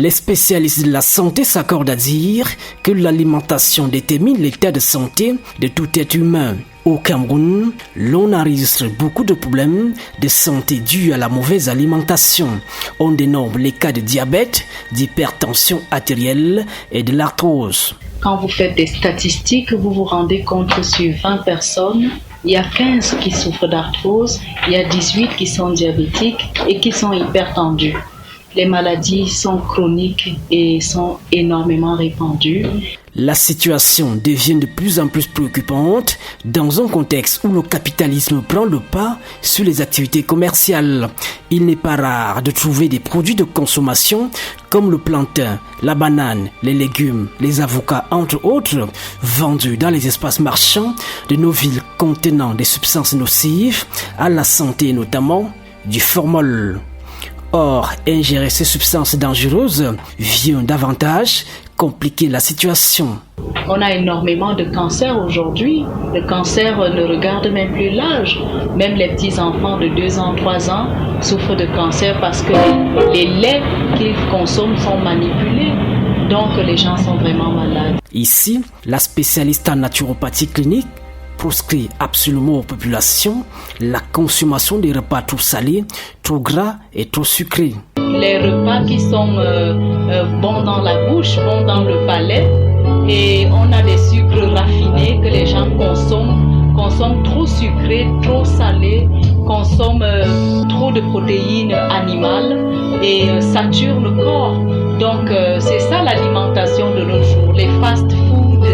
Les spécialistes de la santé s'accordent à dire que l'alimentation détermine l'état de santé de tout être humain. Au Cameroun, l'on enregistre beaucoup de problèmes de santé dus à la mauvaise alimentation. On dénombre les cas de diabète, d'hypertension artérielle et de l'arthrose. Quand vous faites des statistiques, vous vous rendez compte que sur 20 personnes, il y a 15 qui souffrent d'arthrose, il y a 18 qui sont diabétiques et qui sont hypertendus. Les maladies sont chroniques et sont énormément répandues. La situation devient de plus en plus préoccupante dans un contexte où le capitalisme prend le pas sur les activités commerciales. Il n'est pas rare de trouver des produits de consommation comme le plantain, la banane, les légumes, les avocats, entre autres, vendus dans les espaces marchands de nos villes contenant des substances nocives à la santé, notamment du formol. Or, ingérer ces substances dangereuses vient davantage compliquer la situation. On a énormément de cancers aujourd'hui. Le cancer ne regarde même plus l'âge. Même les petits-enfants de 2 ans, 3 ans souffrent de cancer parce que les laits qu'ils consomment sont manipulés. Donc les gens sont vraiment malades. Ici, la spécialiste en naturopathie clinique proscrit absolument aux populations la consommation des repas trop salés, trop gras et trop sucrés. Les repas qui sont bons dans la bouche, bons dans le palais, et on a des sucres raffinés que les gens consomment trop sucrés, trop salés, consomment trop de protéines animales et saturent le corps. Donc c'est ça l'alimentation de nos jours, les fast-food,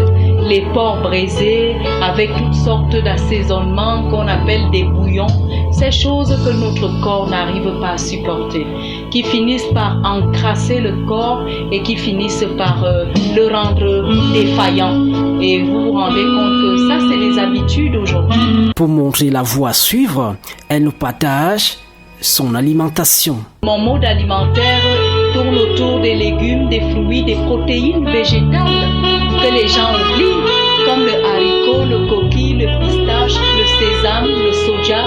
les porcs braisés avec toutes sortes d'assaisonnements qu'on appelle des bouillons, ces choses que notre corps n'arrive pas à supporter, qui finissent par encrasser le corps et qui finissent par le rendre défaillant. Et vous vous rendez compte que ça, c'est des habitudes aujourd'hui. Pour montrer la voie à suivre, elle nous partage son alimentation. Mon mode alimentaire tourne autour des légumes, des fruits, des protéines végétales que les gens oublient, comme le haricot, le coquille, le pistache, le sésame, le soja.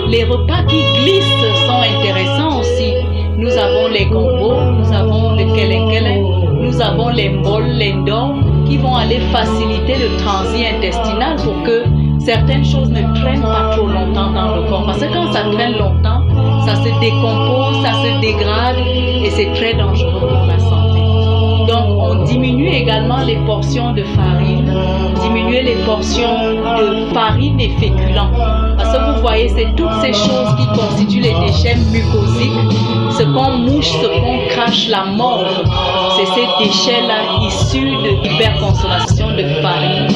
Les repas qui glissent sont intéressants aussi. Nous avons les gombos, nous avons le kelekele, nous avons les mbols, les ndor, qui vont aller faciliter le transit intestinal pour que certaines choses ne traînent pas trop longtemps dans le corps. Parce que quand ça traîne longtemps, ça se décompose, ça se dégrade et c'est très dangereux pour la santé. Donc on diminue également les portions de farine, diminuer les portions de farine et féculents. Parce que vous voyez, c'est toutes ces choses qui constituent les déchets mucosiques, ce qu'on mouche, ce qu'on crache, la morve. C'est ces déchets-là issus de l'hyperconsommation de farine,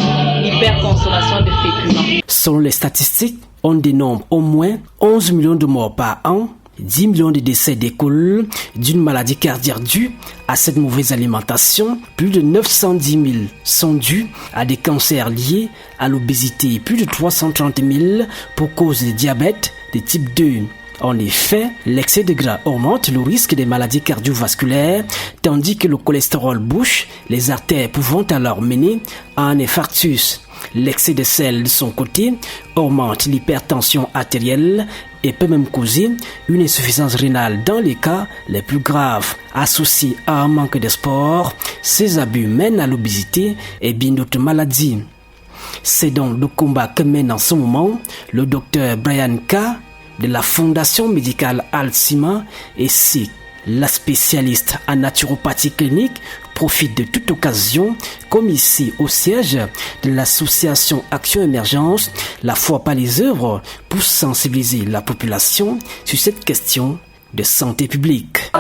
l'hyperconsommation de féculents. Selon les statistiques, on dénombre au moins 11 millions de morts par an, 10 millions de décès découlent d'une maladie cardiaque due à cette mauvaise alimentation. Plus de 910 000 sont dus à des cancers liés à l'obésité. Plus de 330 000 pour cause de diabète de type 2. En effet, l'excès de gras augmente le risque des maladies cardiovasculaires, tandis que le cholestérol bouche les artères pouvant alors mener à un infarctus. L'excès de sel, de son côté, augmente l'hypertension artérielle et peut même causer une insuffisance rénale dans les cas les plus graves. Associés à un manque de sport, ces abus mènent à l'obésité et bien d'autres maladies. C'est donc le combat que mène en ce moment le docteur Brian K. de la Fondation médicale Alzheimer et SIC. La spécialiste en naturopathie clinique profite de toute occasion, comme ici au siège de l'association Action Émergence, la foi par les œuvres, pour sensibiliser la population sur cette question de santé publique.